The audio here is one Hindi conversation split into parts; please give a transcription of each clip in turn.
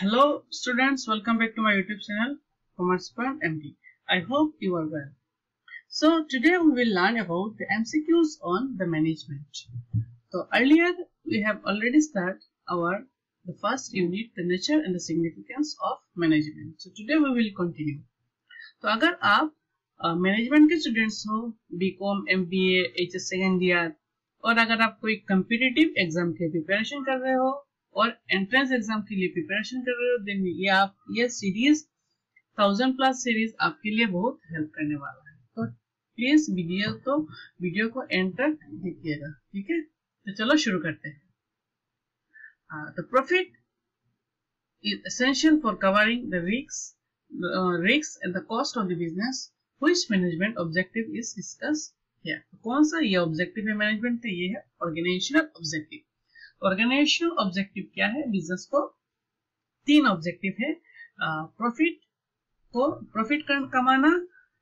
Hello students, welcome back to my YouTube channel Commercepond MD. I hope you are well. So today we will learn about the MCQs on the management. So earlier we have already started the first unit, the nature and the significance of management. So today we will continue. तो अगर आप मैनेजमेंट के स्टूडेंट्स हो, BCom, MBA, HS second year, और अगर आप कोई कम्पिटिटिव एग्जाम के प्रिपरेशन कर रहे हो और एंट्रेंस एग्जाम के लिए प्रिपरेशन कर रहे हो, देन ये सीरीज 1000+ सीरीज आपके लिए बहुत हेल्प करने वाला है. तो प्लीज वीडियो को एंड तक देखिएगा, ठीक है. तो चलो शुरू करते हैं. The profit is essential for covering the risks and the cost of the business. Which management objective is discussed here? कौन सा ये ऑब्जेक्टिव है मैनेजमेंट का? ये है ऑर्गेनाइजेशनल ऑब्जेक्टिव. ऑर्गेनाइजेशनल ऑब्जेक्टिव क्या है? बिजनेस को 3 ऑब्जेक्टिव है. प्रॉफिट कमाना,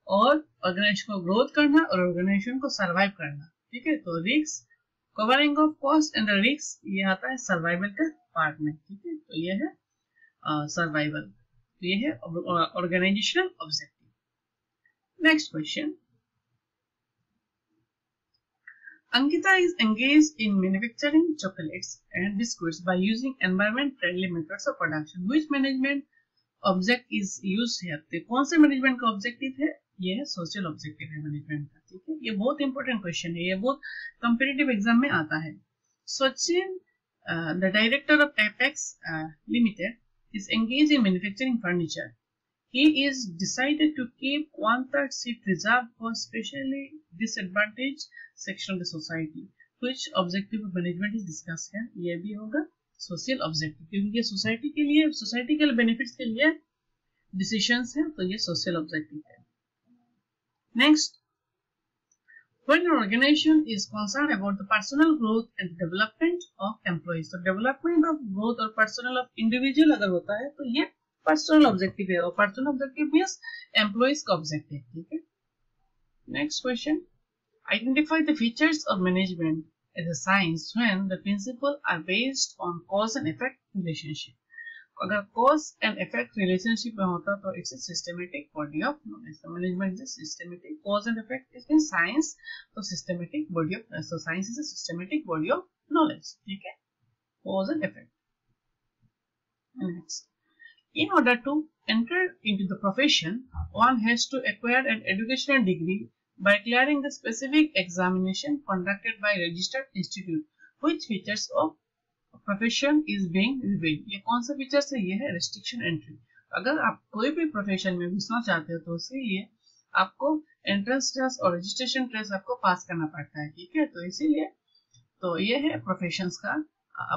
और ऑर्गेनाइजेशन को ग्रोथ करना, और ऑर्गेनाइजेशन को सर्वाइव करना, ठीक है. तो risk, covering of cost and risk, ये आता है सर्वाइवल का पार्ट में, ठीक है. तो ये है सर्वाइवल. तो ये है organisational objective. Next question. Ankita is engaged in manufacturing chocolates and biscuits by using environment-friendly methods of production. Which management object is used here? तो कौन से मैनेजमेंट का ऑब्जेक्टिव है? ये है सोशल ऑब्जेक्टिव है मैनेजमेंट का, ठीक है. ये बहुत इंपॉर्टेंट क्वेश्चन है, ये बहुत कॉम्पिटिटिव एग्जाम में आता है. Sachin, the director of apex limited, is engaged in manufacturing furniture. He is decided to keep 1/3 seat reserved for specially disadvantaged section of the society. Which objective of management is discussed here? ये भी होगा social objective, क्योंकि ये सोसाइटी के लिए बेनिफिट्स के लिए डिसीजंस है, तो ये social objective है. Next, when an organization is concerned about the personal growth and development of employees, so development of growth और personal of individual अगर होता है तो ये personal objective है, और personal objective means employees का objective, ठीक है. Next question. Identify the features of management as a science when the principles are based on cause and effect relationship. अगर cause and effect relationship में होता तो it's a systematic body of knowledge. So management is systematic. Cause and effect is in science, so systematic body of science is a systematic body of knowledge. ठीक है, cause and effect. Next, in order to enter into the profession, one has to acquire an educational degree by clearing the specific examination conducted by registered institute. Which features of profession is being revealed. ये कौन सा फीचर्स है? ये है रेस्ट्रिक्शन एंट्री. अगर आप कोई भी प्रोफेशन में घुसना चाहते हो तो उसके लिए आपको एंट्रेंस टेस्ट और रजिस्ट्रेशन टेस्ट आपको पास करना पड़ता है, ठीक है. तो इसीलिए तो ये है प्रोफेशंस का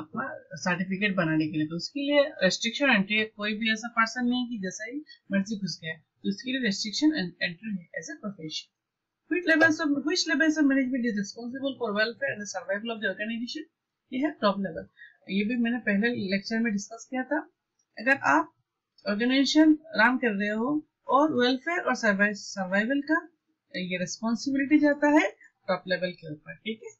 अपना सर्टिफिकेट बनाने के लिए. तो उसके लिए रेस्ट्रिक्शन एंट्री है. कोई भी ऐसा पर्सन नहीं कि जैसा ही मर्जी घुस गया, तो उसके लिए रेस्ट्रिक्शन एंट्री है as a profession. which levels of management is responsible for welfare and the survival of the organization? ये है टॉप लेवल. ये भी मैंने पहले लेक्चर में डिस्कस किया था. अगर आप ऑर्गेनाइजेशन रन कर रहे हो और वेलफेयर और सर्वाइवल का ये रिस्पॉन्सिबिलिटी जाता है टॉप लेवल के ऊपर, ठीक है.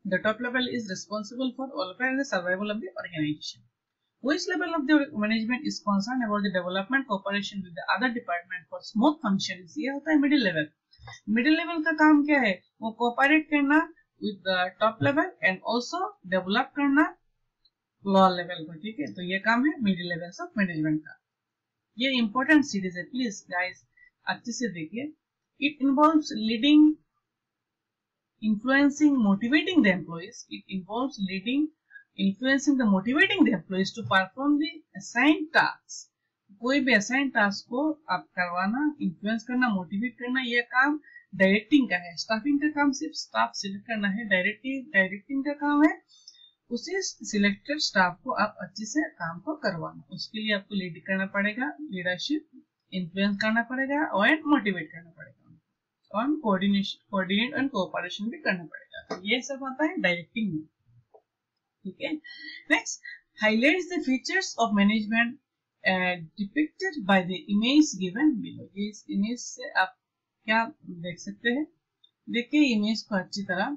The top level is responsible for welfare and survival of the organisation. Which level of the management is concerned about the development cooperation with the other department for smooth functions? ये होता है मिडिल लेवल. मिडिल लेवल का काम क्या है? वो कोऑपरेट करना with the top level and also develop करना lower level को, ठीक है. तो ये काम है middle levels of management का. ये important सीरीज है, प्लीज गाइस अच्छे से देखिए. It involves leading, influencing, motivating the employees. It involves leading, influencing, the motivating the employees to perform the assigned tasks. कोई भी assigned task को आप करवाना, influence करना, motivate करना, ये काम डायरेक्टिंग का है. स्टाफिंग का काम सिर्फ स्टाफ सिलेक्ट करना है. डायरेक्टिंग का काम है उसी सिलेक्टेड स्टाफ को आप अच्छे से काम को करवाना. उसके लिए आपको लीड करना पड़ेगा, लीडरशिप, इन्फ्लुएंस करना पड़ेगा और मोटिवेट करना पड़ेगा, और कोऑर्डिनेट एंड कोऑपरेशन भी करना पड़ेगा. तो ये सब आता है डायरेक्टिंग में, ठीक है. Next, highlights the features of management depicted by the image given below. ये इस इमेज से आप क्या देख सकते हैं? देखिए इमेज को अच्छी तरह.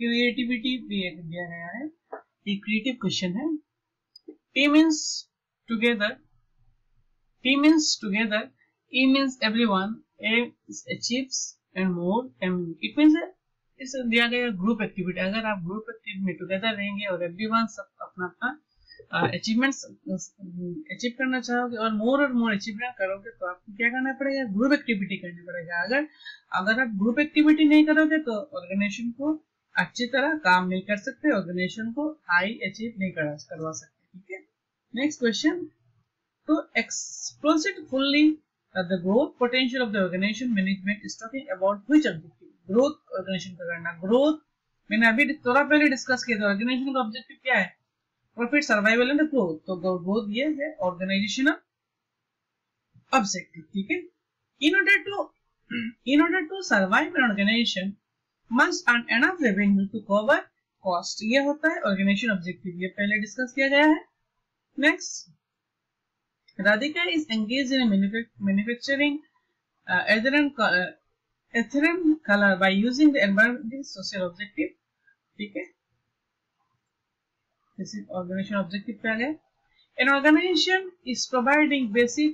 क्रिएटिविटी भी दिया गया है, ये क्रिएटिव क्वेश्चन है. T means together, T means together, E means everyone, A is achieves and more, M it means इस दिया गया ग्रुप एक्टिविटी, अगर आप ग्रुप एक्टिविटी में टुगेदर रहेंगे और एवरीवन सब अपना अपना अचीवमेंट्स अचीव करना चाहोगे और मोर अचीवमेंट करोगे तो आपको क्या करना पड़ेगा, ग्रुप एक्टिविटी करनी पड़ेगा। अगर आप ग्रुप एक्टिविटी नहीं करोगे तो ऑर्गेनाइजेशन को अच्छी तरह काम नहीं कर सकते, ऑर्गेनाइजेशन को हाई अचीव नहीं करवा सकते। ठीक है, next question, to exploit fully the growth potential of the organization, management is talking about which objective? Growth organisation का करना। ग्रोथ मैंने अभी थोड़ा पहले डिस्कस किया था, ऑर्गेनाइजेशन का ऑब्जेक्टिव क्या है, प्रॉफिट, सर्वाइवल एंड ग्रोथ। तो ग्रोथ ये है ऑर्गेनाइजेशनल ऑब्जेक्टिव। ठीक है, in order to survive an organization must earn enough revenue to cover cost, ये होता है ऑर्गेनाइजेशन ऑब्जेक्टिव, ये पहले डिस्कस किया गया है। Next, Radhika is engaged in manufacturing ethylene color by using the environmental social objective। ठीक है, this is organization objective पे आ गया। An organization is providing basic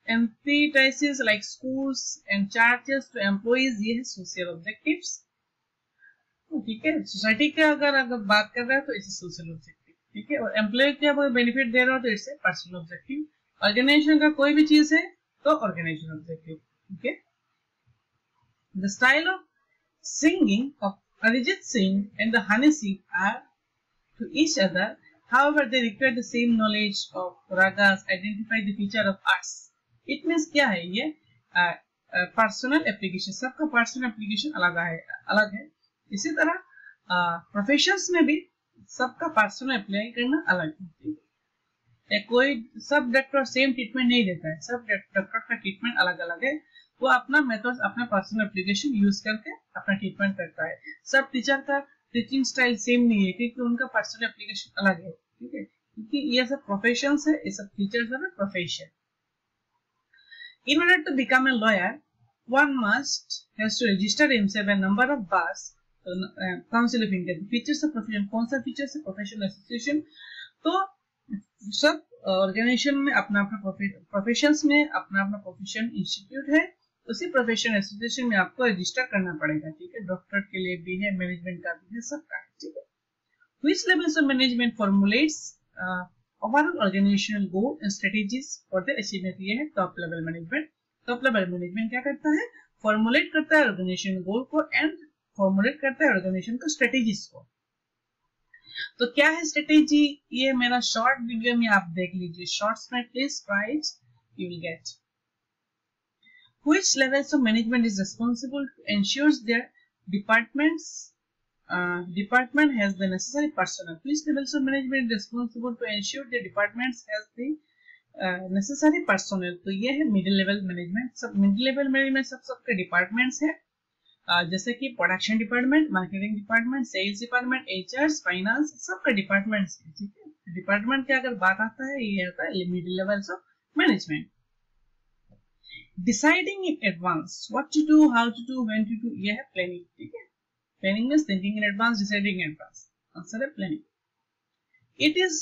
emphasis like schools and churches to employees, ये है social objectives। ठीक है, सोसाइटी के अगर बात कर रहा है तो इसे सोशल ऑब्जेक्टिव। ठीक है, और एम्प्लॉय के अगर बेनिफिट दे रहा हो तो इट्स पर्सनल ऑब्जेक्टिव। ऑर्गेनाइजेशन का कोई भी चीज है तो ऑर्गेनाइजेशन ऑब्जेक्टिव। ठीक है, the style of singing of Arijit Singh and the Honey Singh are to each other, however they require the same knowledge of ragas, identify the feature of arts। It means क्या है, ये पर्सनल एप्लीकेशन, सबका पर्सनल एप्लीकेशन अलग है। इसी तरह प्रोफेशंस में भी सबका पर्सनल अप्लाई करना अलग है। कोई सब डॉक्टर सेम ट्रीटमेंट नहीं देता है, सब डॉक्टर का ट्रीटमेंट अलग अलग है, वो अपना मेथड, अपना पर्सनल एप्लीकेशन यूज करके अपना ट्रीटमेंट करता है। सब टीचर का टीचिंग स्टाइल सेम नहीं है क्योंकि उनका पर्सनल एप्लीकेशन अलग है। ठीक है, क्योंकि ये सब प्रोफेशन है, ये सब टीचर्स है profession. In order to become a lawyer, one has to register himself a number of bars, council of India. Features of profession, कौन सा फीचर्स है, प्रोफेशनल एसोसिएशन। तो सब ऑर्गेनाइजेशन में अपना अपना प्रोफेशंस में अपना अपना प्रोफेशन इंस्टीट्यूट है, उसी प्रोफेशन एसोसिएशन में आपको रजिस्टर करना पड़ेगा। ठीक है, डॉक्टर के लिए भी है, मैनेजमेंट का भी है, सबका है। ठीक है, which levels of management formulates overall organisational goal and strategies for the achievement, ये है top level management. Top level management क्या करता है, फॉर्मुलेट करता है ऑर्गेनाइजेशन गोल को एंड फॉर्मुलेट करता है ऑर्गेनाइजेशन का स्ट्रेटेजीज को। तो क्या है स्ट्रेटेजी, ये मेरा शॉर्ट वीडियो में आप देख लीजिए, शॉर्ट्स में please prize you will get. Which levels of management is responsible to ensure their department has the necessary personnel? Which levels of management is responsible to ensure their departments has the necessary personnel? तो ये है मिडिल लेवल मैनेजमेंट। सब मिडिल लेवल मैनेजमेंट सबके डिपार्टमेंट्स है, जैसे कि production department, marketing department, sales department, HR, finance, सबका डिपार्टमेंट्स है। ठीक है, डिपार्टमेंट के अगर बात आता है, ये आता है middle levels of management. Deciding in advance what to do, how to do, when to do, ये है प्लानिंग। ठीक है, planning means thinking in advance, deciding in advance, answer है planning. It is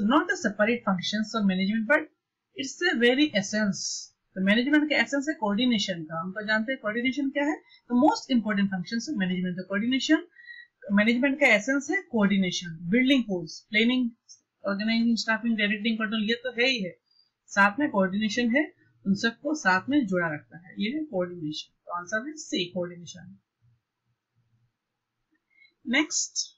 not a separate functions of management but it's a very essence. तो मैनेजमेंट का एसेंस है कोऑर्डिनेशन का। हम तो जानते हैं कोऑर्डिनेशन क्या है, तो most important functions of management. तो कोऑर्डिनेशन, मैनेजमेंट का एसेंस है coordination, building force, planning, organising, staffing, directing, control, ये तो है ही है। साथ में कोऑर्डिनेशन है, उन सबको साथ में जुड़ा रखता है, ये है कोऑर्डिनेशन। तो आंसर है सी, कोऑर्डिनेशन। नेक्स्ट,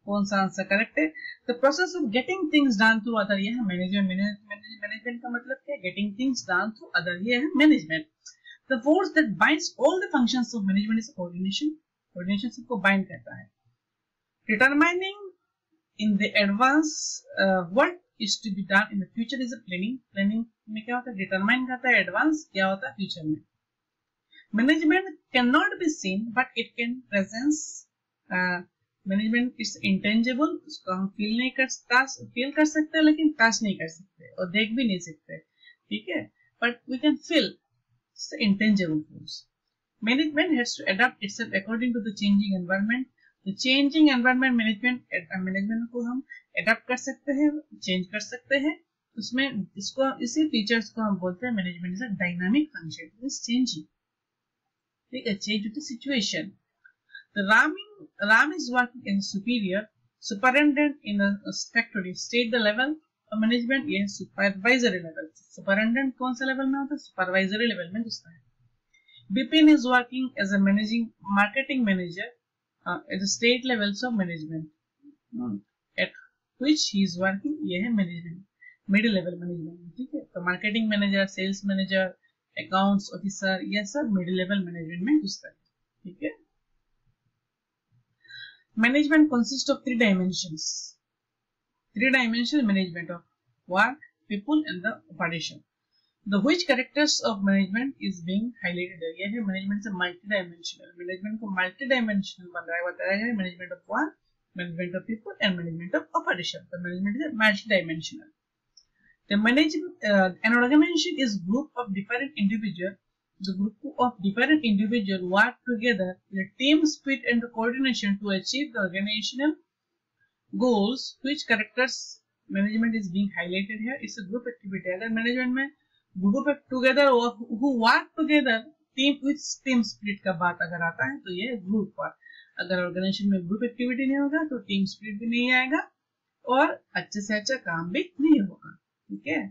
कौन सा आंसर करेक्ट है, the process of getting things done through other, ये है मैनेजमेंट। मैनेजमेंट का मतलब क्या है, getting things done through other, ये है management. The force that binds all the functions of management is coordination. Coordination सबको बाइंड करता है। Determining in the advance what is to be done in the future is a planning. Planning में क्या होता है, डिटरमाइन करता है एडवांस क्या होता है फ्यूचर में। Management can not be seen but it can presence. Management is intangible, उसको हम फील कर सकते हैं लेकिन टच नहीं कर सकते और देख भी नहीं सकते। ठीक है, but we can feel intangible force. Management has to adopt itself according to the changing environment. तो चेंजिंग एनवायरनमेंट मैनेजमेंट को हम एडाप्ट कर सकते हैं, चेंज कर सकते हैं, उसमें इसको इसी फीचर्स को हम बोलते हैं management is a dynamic function, it is changing, ठीक है, change with the situation. The Ram is working in superior, superintendent in a factory. State the level of management, ये supervisory level. Superintendent कौन सा level में होता है? Supervisory level में घुसता है. Bipin is working as a marketing manager at the state levels of management. At which he is working, ये है management, middle level management, ठीक है. तो marketing manager, sales manager, accounts officer, ये सब middle level management में घुसता है, ठीक है. Management consists of three dimensions. Three-dimensional management of work, people, and the operation. The which characters of management is being highlighted here. यह है management से multi-dimensional. Management को multi-dimensional बताया गया है. Management of work, management of people, and management of operation. The management is multi-dimensional. An organization is group of different individuals. The group of different individuals work together in a team spirit and coordination to achieve the organizational goals. Which characters management is being highlighted here? It's a group activity. अगर management में group together who work together, team with team spirit का बात अगर आता है तो ये group work. अगर organization में group activity नहीं होगा तो team spirit भी नहीं आएगा और अच्छे से अच्छा काम भी नहीं होगा, ठीक है.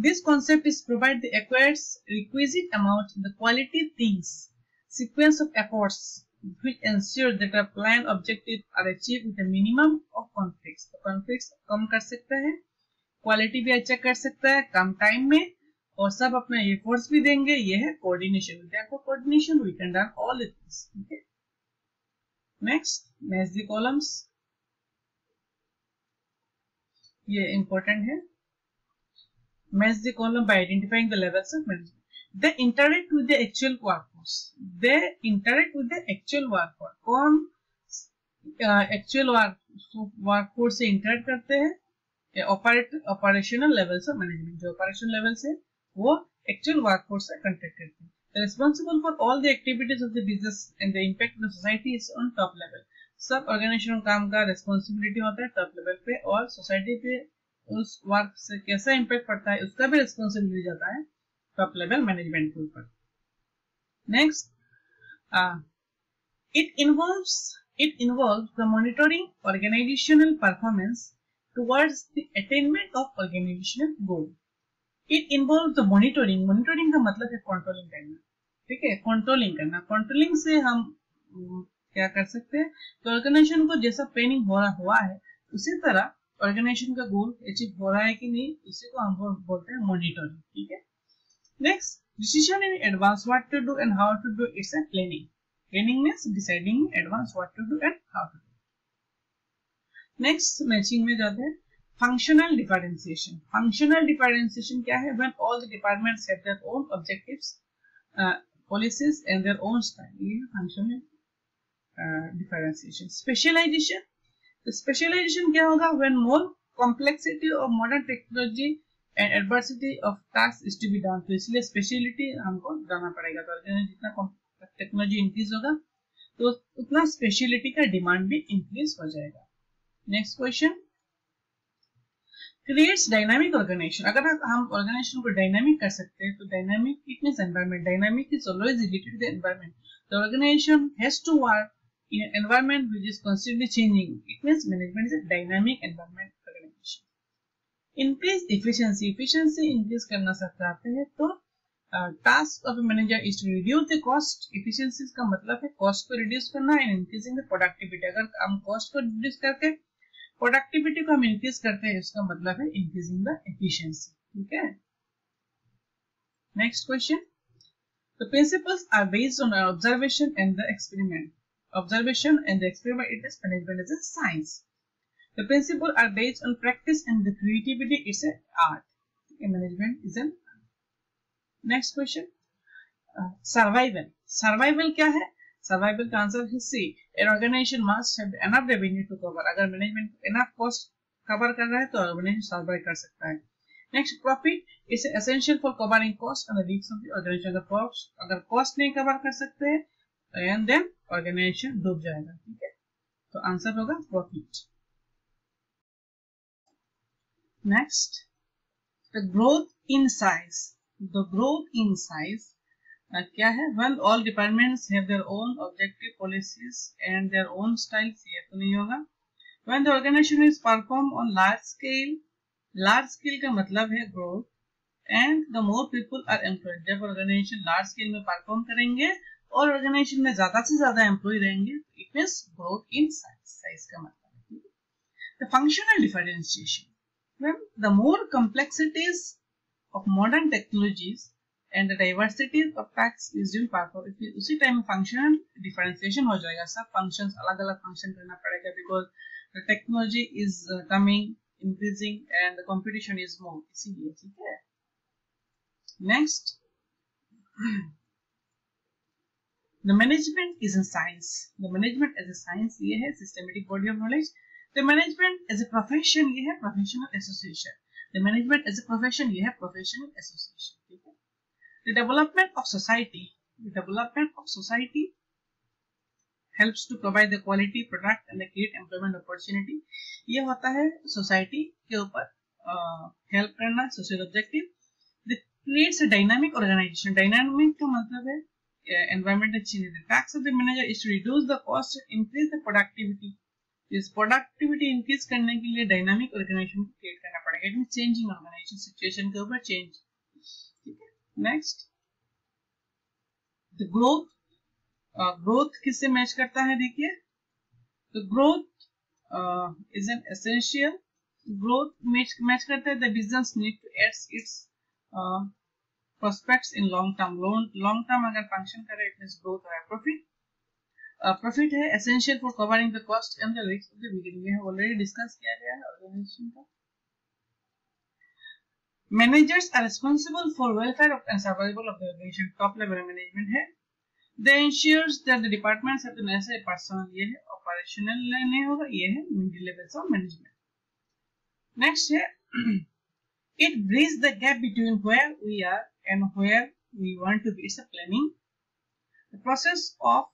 This concept is provide the acquired requisite amount the quality things, sequence of efforts which ensure that our planned objectives are achieved with a minimum of conflicts. तो conflicts कम कर सकता है, quality भी अच्छा कर सकता है कम time में और सब अपना efforts भी देंगे. ये है coordination. Therefore coordination we can done all the things. Okay. Next, match the columns. ये important है. Match the column by identifying the levels of management. They interact with the actual workforce. They interact with the actual workforce. कौन actual workforce से interact करते हैं? Operational levels of management. जो operational levels है, वो actual workforce से contact करते हैं. The responsible for all the activities of the business and the impact on the society is on top level. सब organization काम का responsibility होता है top level पे और society पे उस वर्क से कैसा इम्पैक्ट पड़ता है उसका भी रिस्पॉन्सिबिलिटी जाता है टॉप लेवल मैनेजमेंट के ऊपर. Next, it involves the monitoring organisational performance towards the attainment of organisational goal. It involves the monitoring. Monitoring का मतलब है कंट्रोलिंग करना, ठीक है, कंट्रोलिंग करना. कंट्रोलिंग से हम क्या कर सकते हैं? तो ऑर्गेनाइजेशन को जैसा प्लानिंग हो रहा हुआ है उसी तरह ऑर्गेनाइजेशन का गोल अचीव हो रहा है कि नहीं, उसी को हम बोलते हैं मॉनिटरिंग, ठीक है. Next, decision in advance what to do and how to do, it's a planning. Planning means deciding in advance what to do and how to do. Next, matching में जाते हैं. Functional differentiation. फंक्शनल डिफरेंशिएशन क्या है? When all the departments have their own objectives, policies and their own style. ये है फंक्शनल डिफरेंशिएशन. स्पेशलाइजेशन. स्पेशलाइजेशन क्या होगा? When more complexity of modern technology and adversity of task is to be done. तो इसलिए स्पेशलिटी हमको जाना पड़ेगा. तो जितना टेक्नोलॉजी इंक्रीज होगा तो उतना स्पेशलिटी का डिमांड भी इंक्रीज हो जाएगा. Next question, creates dynamic organisation. अगर हम ऑर्गेनाइजेशन को डायनामिक कर सकते हैं तो dynamic it means environment. Dynamic is always related to the environment. The organisation has to work in an environment which is constantly changing. It means management is a dynamic environment organization. Increase efficiency. Efficiency increase करना चाहते हैं तो task of a manager is to reduce the cost. Efficiency का मतलब है cost को reduce करना and increasing the productivity. अगर हम cost को reduce करके productivity को हम increase करते हैं इसका मतलब है increasing the efficiency. ठीक है. Next question. The principles are based on observation and the experiment. Observation and the experiment, it is management is a science. The principles are based on practice and the creativity, it's an art. Management is an art. Next question, survival. Survival क्या है? Survival का आंसर है C. An organization must have enough revenue to cover. अगर management enough cost cover कर रहा है तो organization survive कर सकता है. Next, profit is essential for covering cost and the risks of the organization. अगर cost नहीं cover कर सकते हैं and then ऑर्गेनाइजेशन डूब जाएगा। ठीक है, तो आंसर होगा profit. Next, the growth in size. The growth in size क्या है? Well all departments have their own objective policies and their own styles. ये तो नहीं होगा। When the organisation is perform on large scale का मतलब है growth, and the more people are employed. जब ऑर्गेनाइजेशन लार्ज स्केल में परफॉर्म करेंगे और ऑर्गेनाइजेशन में ज्यादा से ज्यादा एम्प्लॉय रहेंगे, it means growth in size. Size का मतलब है the functional differentiation. When the more complexities of modern technologies and the diversity of tasks is in perform, उसी टाइम फंक्शनल डिफरेंशिएशन हो जाएगा। सब फंक्शंस अलग अलग फंक्शन करना पड़ेगा, because the technology is coming, increasing and the competition is more, इसीलिए। ठीक है, next, the management is a science. The management as a science ये है systematic body of knowledge. The management as a profession ये है professional association. The management as a profession ये है professional association. ठीक है? The development of society. The development of society helps to provide the quality product and the create employment opportunity. ये होता है society के ऊपर help करना, social objective. It creates a dynamic organization. Dynamic का मतलब है environmental change. The task of the manager is to reduce the cost and increase the productivity. इस प्रोडक्टिविटी इंक्रीज करने के लिए डायनामिक ऑर्गेनाइजेशन को क्रिएट करना पड़ेगा। इट मींस चेंजिंग ऑर्गेनाइजेशन सिचुएशन के ऊपर चेंज। ठीक है, नेक्स्ट, द ग्रोथ। ग्रोथ किससे मैच करता है? देखिए, the growth is an essential. Growth match करता है the business need to adds its prospects in long term. Long term अगर फंक्शन करे, इट मींस ग्रोथ है। प्रॉफिट प्रॉफिट है essential for covering the cost and the risk of the beginning. ये ऑलरेडी डिस्कस किया गया है ऑर्गेनाइजेशन का। Managers are responsible for welfare of and survival of the organization. Top level management है। They ensures that the departments have the necessary personal. ये है ऑपरेशनल नहीं होगा, ये है middle levels of management. Next है it bridge the gap between where we are and where we want to be. It's a planning. The process of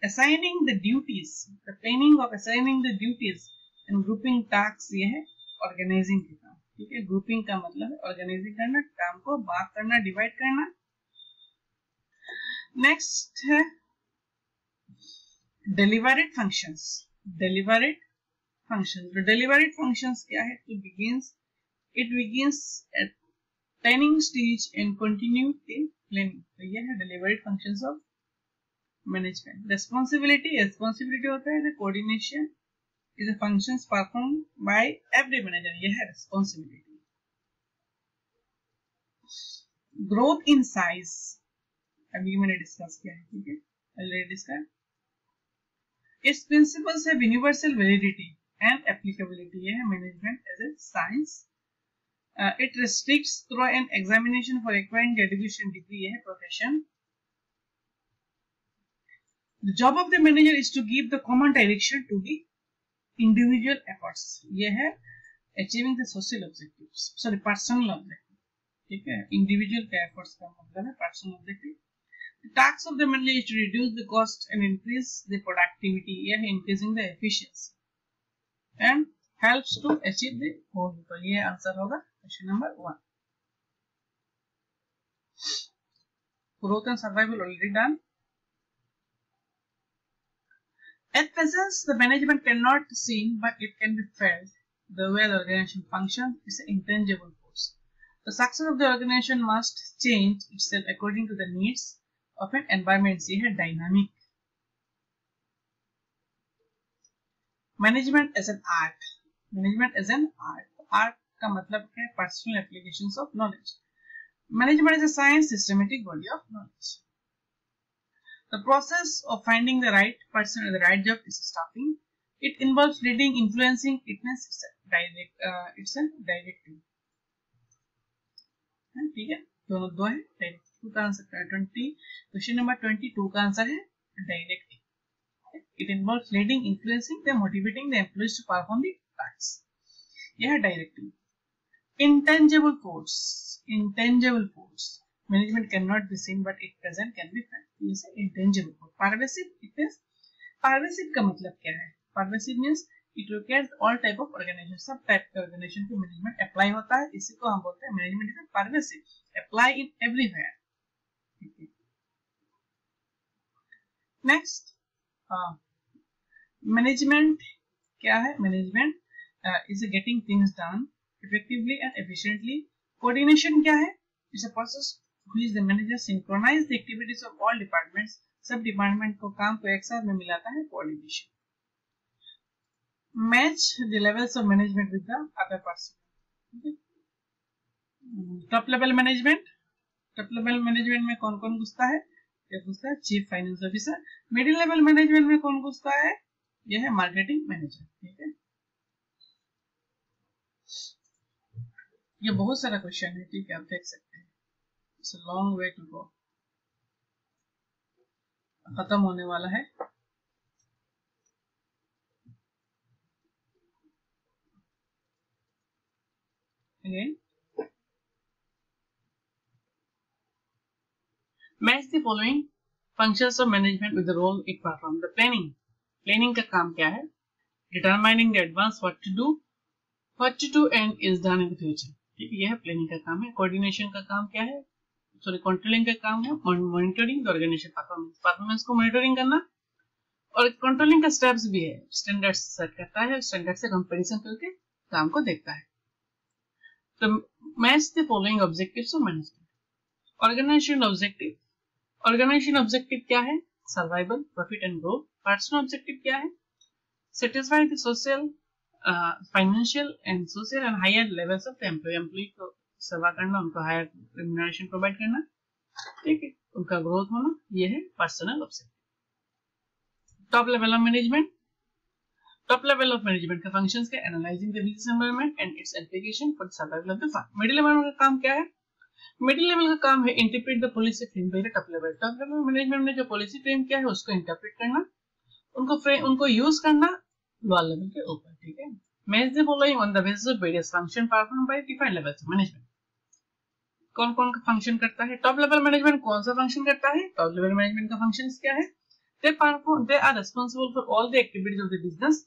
assigning the duties, the planning of assigning the duties and grouping tasks ये है organizing का काम। ठीक है, grouping का मतलब है organizing करना, काम को भाग करना, divide करना। next है deliberate functions। deliberate functions, the deliberate functions क्या है? it begins at planning stage and continue till planning। तो ये है deliberate functions of management. responsibility होता है coordination is a functions performed by every manager। यह है responsibility। growth in size अभी मैंने डिस्कस किया है। ठीक है, already discuss. its principles have universal validity and applicability। यह है management as a science. it restricts through an examination for acquiring the education degree। यह है profession. The job of the manager is to give the common direction to the individual efforts। ये है achieving the social objectives, sorry personal objective। ठीक है, individual के efforts का मतलब है personal objective। The task of the manager is to reduce the cost and increase the productivity। ये है increasing the efficiency and helps to achieve the goal। तो ये आंसर होगा question number 1। growth and survival already done। At present, the management cannot be seen, but it can be felt. The way the organization functions is an intangible force. The success of the organization must change itself according to the needs of an environment। ये है dynamic। Management as an art। Management as an art। Art का मतलब है personal applications of knowledge। Management is a science, systematic body of knowledge। The process of finding the right person and the right job is staffing. It involves leading, influencing. It means it's a directive। ठीक है, दोनों दो है डायरेक्टिव का आंसर 20। क्वेश्चन नंबर 22 का आंसर है directive. It involves leading, influencing, then motivating the employees to perform the tasks। यह है directive. Intangible force। Intangible force management cannot be seen but it present can be felt. ये है intangible. Pervasive, it is pervasive का मतलब क्या है? Pervasive means it requires all type of organization. सब type के organization पे management apply होता है. इसी को हम बोलते हैं management is pervasive, apply in everywhere. Next, management क्या है? Management is getting things done effectively and efficiently. Coordination क्या है? It's a process which the manager synchronize the activities of all departments. सब डिपार्टमेंट को काम को एक साथ में मिलाता है coordination. Match the levels of management with the other person. Okay. Top level management. Top level management में कौन कौन घुसता है? ये घुसता है chief finance officer. Middle level management में कौन घुसता है? यह है मार्केटिंग मैनेजर. ठीक है, ये बहुत सारा क्वेश्चन है. ठीक है, आप देख सकते हैं. It's a long way to go. खत्म होने वाला है. Again, match the following functions of management with the role it performs. The planning का काम क्या है? Determining the advance what to do and is done in the future. ठीक है, यह प्लानिंग का काम है. कोऑर्डिनेशन का काम क्या है? कंट्रोलिंग का काम है मॉनिटरिंग द ऑर्गेनाइजेशन परफॉर्मेंस को मॉनिटरिंग करना. और कंट्रोलिंग का स्टेप्स भी है. स्टैंडर्ड्स सेट करता है, स्टैंडर्ड से कंपैरिजन करके काम को देखता है. तो match the following objectives of management. Organisation objective क्या है? Survival, profit and growth. Personal objective क्या है? Satisfy the social, financial and social and higher levels of employ को सेवा करना, उनको हायर रेम्यूनरेशन प्रोवाइड करना. ठीक है, उनका ग्रोथ होना. ये है personal objective. Top level of management. Top level of management का फंक्शंस के analysing the business environment and its application for survival of the firm. Middle level का काम क्या है? मिडिल लेवल का काम है interpret the policy frame by the top level. Top level management ने जो पॉलिसी फ्रेम किया है उसको इंटरप्रेट करना, उनको यूज करना लोअर लेवल के ऊपर. ठीक है, match the following on the basis of various function perform by defined levels of management. कौन कौन का फंक्शन करता है? टॉप लेवल मैनेजमेंट कौन सा फंक्शन करता है? टॉप लेवल मैनेजमेंट का फंक्शंस क्या है? They are responsible for all the activities of the business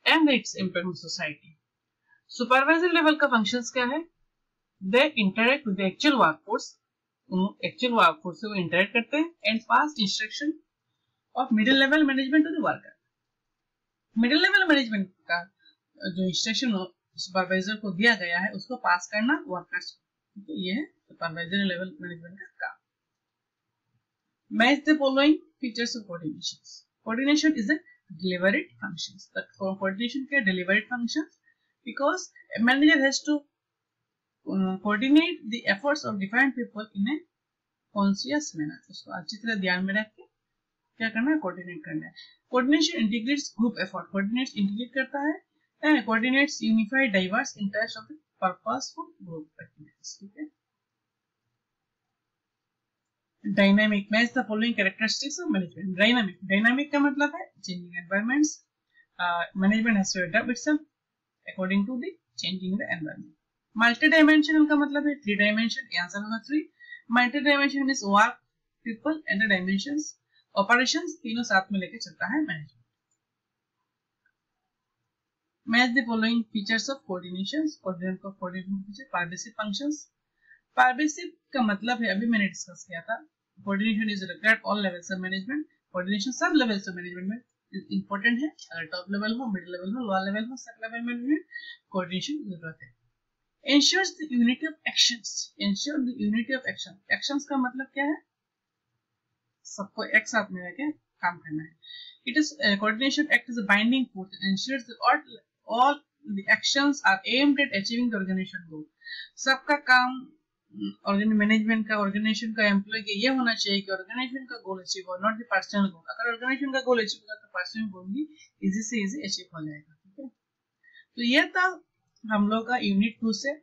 and its impact on society. Supervisory level का functions क्या है? They interact with the actual workforce. Actual workforce से वो interact करते हैं and pass instruction of middle level management to the worker. Middle level management का जो instruction supervisor को दिया गया है उसको pass करना workers को. तो ये है supervisory level management का काम. Match the following features of coordination. Coordination is a deliberate function. The coordination के deliberate functions because a manager has to coordinate the efforts of different people in a conscious manner. उसको अच्छी तरह ध्यान में रख के क्या करना है? कोऑर्डिनेट करना है. Coordination integrates group effort. Coordinates integrate करता है and coordinates unify diverse interests of the purposeful group activities. ठीक है. Dynamic. Match the following characteristics of management. Dynamic का मतलब है changing environments. Management has to adapt itself according to the changing the environment. Multidimensional का मतलब है 3 dimension. आंसर होगा 3. Multidimension is work, people and the dimensions. Operations तीनों साथ में लेके चलता है management. Match the following features of coordinations. Coordination feature. Pervasive functions. Pervasive का मतलब है अभी मैंने डिस्कस किया था. Coordination is required all levels of management. Coordination सब levels of management में important है. अगर top level हो, middle level हो, lower level हो, सब level management coordination की जरूरत है. Ensures the unity of actions. Ensure the unity of action. Actions का मतलब क्या है? सबको एक साथ में रह के काम करना है. It is coordination act as a binding force and ensures that all the actions are aimed at achieving the organization goal. सबका काम मैनेजमेंट का ऑर्गेनाइजेशन का एम्प्लॉय के ये होना चाहिए कि ऑर्गेनाइजेशन का गोल अचीव हो, नॉट द पर्सनल गोल. अगर ऑर्गेनाइजेशन का गोल अचीव होगा तो पर्सनल गोल भी इजी से इजी अचीव हो जाएगा. ठीक है, तो ये था हम लोग का यूनिट 2 से.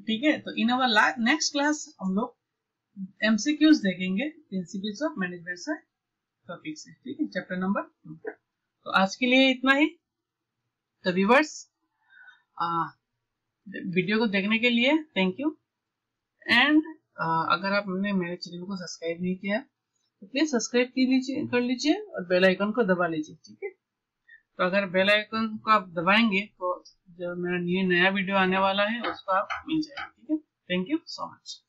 ठीक है, तो इन अवर नेक्स्ट क्लास हम लोग एमसीक्यूज देखेंगे प्रिंसिपल्स ऑफ मैनेजमेंट से टॉपिक से. ठीक है, चैप्टर नंबर 2. तो आज के लिए इतना ही. तो व्यूअर्स, वीडियो को देखने के लिए थैंक यू. And अगर आपने मेरे चैनल को सब्सक्राइब नहीं किया तो प्लीज सब्सक्राइब कर लीजिए और बेल आइकन को दबा लीजिए, ठीक है। तो अगर बेल आइकन को आप दबाएंगे तो जो मेरा नया वीडियो आने वाला है उसको आप मिल जाएगा, ठीक है। Thank you so much.